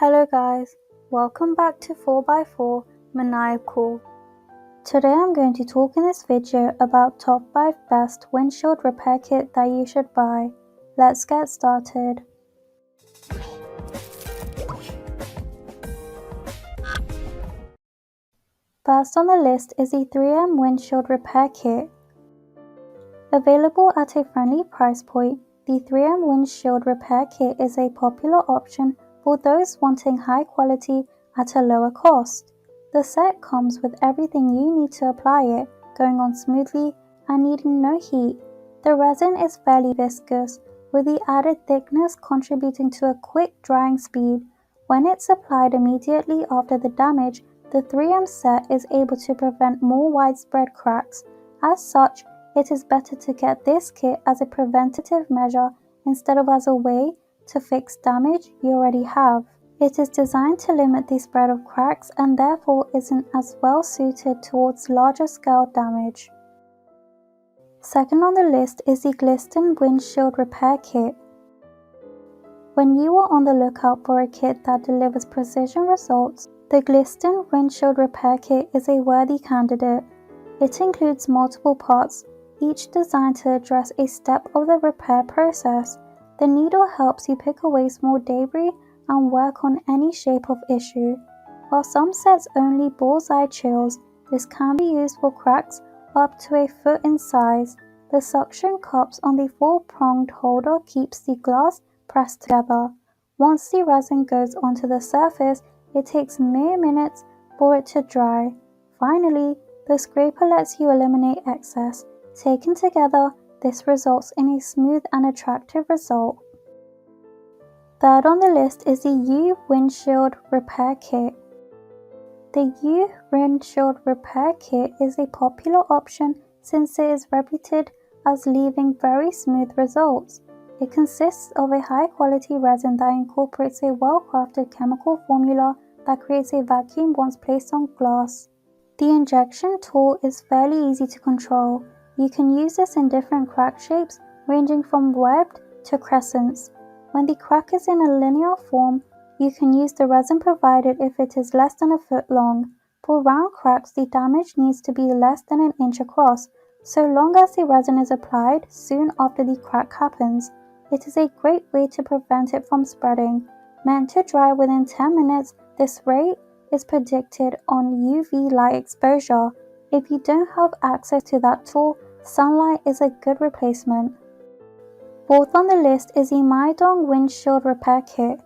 Hello guys, welcome back to 4x4 Maniacal. Today I'm going to talk in this video about top 5 best windshield repair kit that you should buy. Let's get started. First on the list is the 3M Windshield Repair Kit. Available at a friendly price point, the 3M Windshield Repair Kit is a popular option for those wanting high quality at a lower cost. The set comes with everything you need to apply it, going on smoothly and needing no heat. The resin is fairly viscous, with the added thickness contributing to a quick drying speed. When it's applied immediately after the damage, the 3M set is able to prevent more widespread cracks. As such, it is better to get this kit as a preventative measure instead of as a way to fix damage you already have. It is designed to limit the spread of cracks and therefore isn't as well suited towards larger scale damage. Second on the list is the GLISTON Windshield Repair Kit. When you are on the lookout for a kit that delivers precision results, the GLISTON Windshield Repair Kit is a worthy candidate. It includes multiple parts, each designed to address a step of the repair process. The needle helps you pick away small debris and work on any shape of issue. While some sets only bullseye chills, this can be used for cracks up to a foot in size. The suction cups on the 4-pronged holder keeps the glass pressed together. Once the resin goes onto the surface, it takes mere minutes for it to dry. Finally, the scraper lets you eliminate excess. Taken together, this results in a smooth and attractive result. Third on the list is the YOOHE Windshield Repair Kit. The YOOHE Windshield Repair Kit is a popular option since it is reputed as leaving very smooth results. It consists of a high-quality resin that incorporates a well-crafted chemical formula that creates a vacuum once placed on glass. The injection tool is fairly easy to control. You can use this in different crack shapes ranging from webbed to crescents. When the crack is in a linear form, you can use the resin provided if it is less than a foot long. For round cracks, the damage needs to be less than an inch across, so long as the resin is applied soon after the crack happens. It is a great way to prevent it from spreading. Meant to dry within 10 minutes, this rate is predicted on UV light exposure. If you don't have access to that tool, sunlight is a good replacement. Fourth on the list is the Nano Windshield Repair Kit.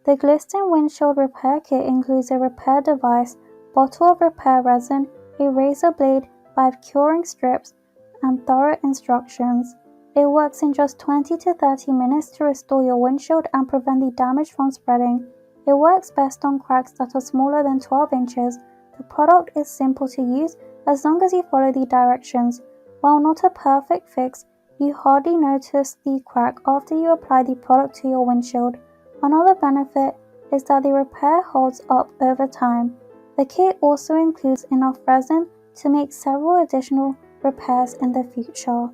The GLISTON Windshield Repair Kit includes a repair device, bottle of repair resin, a razor blade, 5 curing strips, and thorough instructions. It works in just 20 to 30 minutes to restore your windshield and prevent the damage from spreading. It works best on cracks that are smaller than 12 inches. The product is simple to use as long as you follow the directions. While not a perfect fix, you hardly notice the crack after you apply the product to your windshield. Another benefit is that the repair holds up over time. The kit also includes enough resin to make several additional repairs in the future.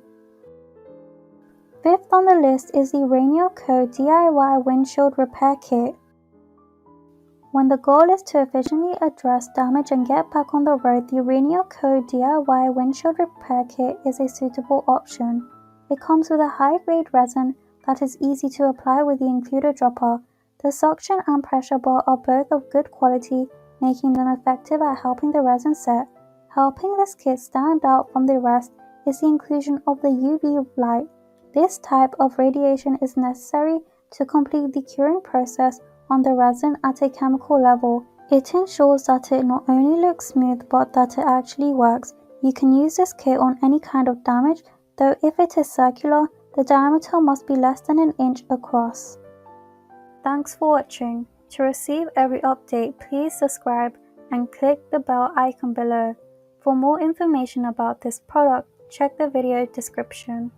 Fifth on the list is the YOOHE DIY Windshield Repair Kit. When the goal is to efficiently address damage and get back on the road, the YOOHE DIY Windshield Repair Kit is a suitable option. It comes with a high-grade resin that is easy to apply with the included dropper. The suction and pressure bar are both of good quality, making them effective at helping the resin set. Helping this kit stand out from the rest is the inclusion of the UV light. This type of radiation is necessary to complete the curing process on the resin at a chemical level. It ensures that it not only looks smooth but that it actually works. You can use this kit on any kind of damage, though if it is circular, the diameter must be less than an inch across. Thanks for watching. To receive every update, please subscribe and click the bell icon below. For more information about this product, check the video description.